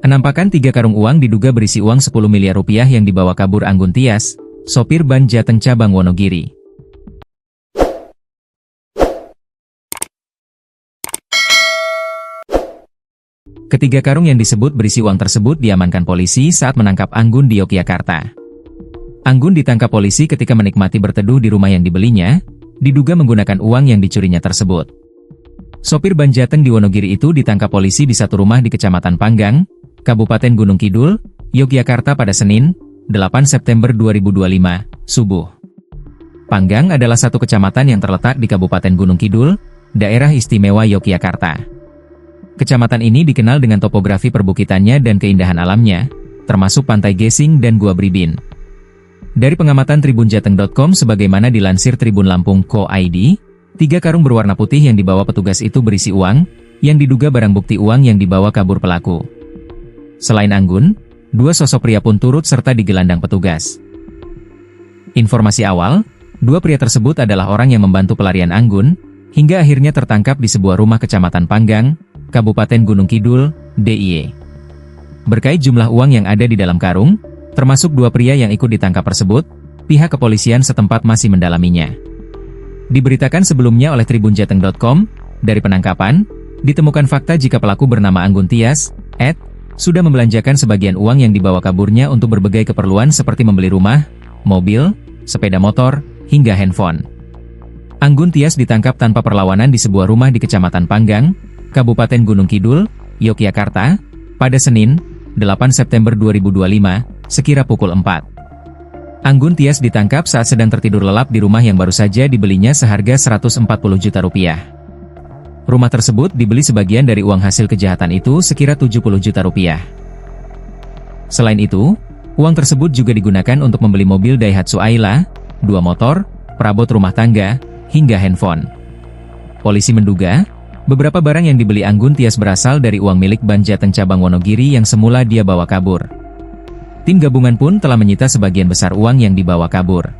Penampakan 3 karung uang diduga berisi uang 10 miliar rupiah yang dibawa kabur Anggun Tias, sopir ban Jateng cabang Wonogiri. Ketiga karung yang disebut berisi uang tersebut diamankan polisi saat menangkap Anggun di Yogyakarta. Anggun ditangkap polisi ketika menikmati berteduh di rumah yang dibelinya, diduga menggunakan uang yang dicurinya tersebut. Sopir ban Jateng di Wonogiri itu ditangkap polisi di satu rumah di Kecamatan Panggang, Kabupaten Gunung Kidul, Yogyakarta pada Senin, 8 September 2025, subuh. Panggang adalah satu kecamatan yang terletak di Kabupaten Gunung Kidul, Daerah Istimewa Yogyakarta. Kecamatan ini dikenal dengan topografi perbukitannya dan keindahan alamnya, termasuk Pantai Gesing dan Gua Bribin. Dari pengamatan tribunjateng.com sebagaimana dilansir Tribun Lampung Co.id, 3 karung berwarna putih yang dibawa petugas itu berisi uang, yang diduga barang bukti uang yang dibawa kabur pelaku. Selain Anggun, 2 sosok pria pun turut serta digelandang petugas. Informasi awal, 2 pria tersebut adalah orang yang membantu pelarian Anggun, hingga akhirnya tertangkap di sebuah rumah Kecamatan Panggang, Kabupaten Gunung Kidul, DIY. Berkait jumlah uang yang ada di dalam karung, termasuk 2 pria yang ikut ditangkap tersebut, pihak kepolisian setempat masih mendalaminya. Diberitakan sebelumnya oleh tribunjateng.com, dari penangkapan, ditemukan fakta jika pelaku bernama Anggun Tias, sudah membelanjakan sebagian uang yang dibawa kaburnya untuk berbagai keperluan seperti membeli rumah, mobil, sepeda motor, hingga handphone. Anggun Tias ditangkap tanpa perlawanan di sebuah rumah di Kecamatan Panggang, Kabupaten Gunung Kidul, Yogyakarta, pada Senin, 8 September 2025, sekira pukul 4. Anggun Tias ditangkap saat sedang tertidur lelap di rumah yang baru saja dibelinya seharga 140 juta rupiah. Rumah tersebut dibeli sebagian dari uang hasil kejahatan itu sekira 70 juta rupiah. Selain itu, uang tersebut juga digunakan untuk membeli mobil Daihatsu Ayla, 2 motor, perabot rumah tangga, hingga handphone. Polisi menduga, beberapa barang yang dibeli Anggun Tias berasal dari uang milik ban Jateng cabang Wonogiri yang semula dia bawa kabur. Tim gabungan pun telah menyita sebagian besar uang yang dibawa kabur.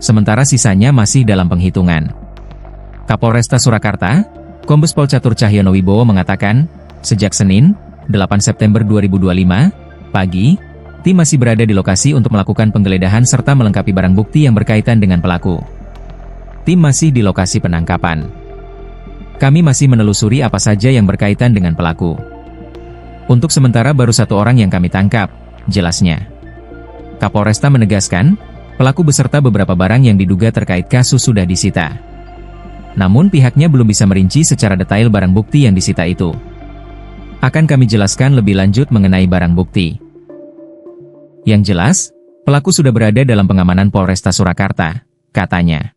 Sementara sisanya masih dalam penghitungan. Kapolresta Surakarta, Kombes Pol Catur Cahyono Wibowo mengatakan, sejak Senin, 8 September 2025, pagi, tim masih berada di lokasi untuk melakukan penggeledahan serta melengkapi barang bukti yang berkaitan dengan pelaku. Tim masih di lokasi penangkapan. Kami masih menelusuri apa saja yang berkaitan dengan pelaku. Untuk sementara baru 1 orang yang kami tangkap, jelasnya. Kapolresta menegaskan, pelaku beserta beberapa barang yang diduga terkait kasus sudah disita. Namun pihaknya belum bisa merinci secara detail barang bukti yang disita itu. Akan kami jelaskan lebih lanjut mengenai barang bukti. Yang jelas, pelaku sudah berada dalam pengamanan Polresta Surakarta, katanya.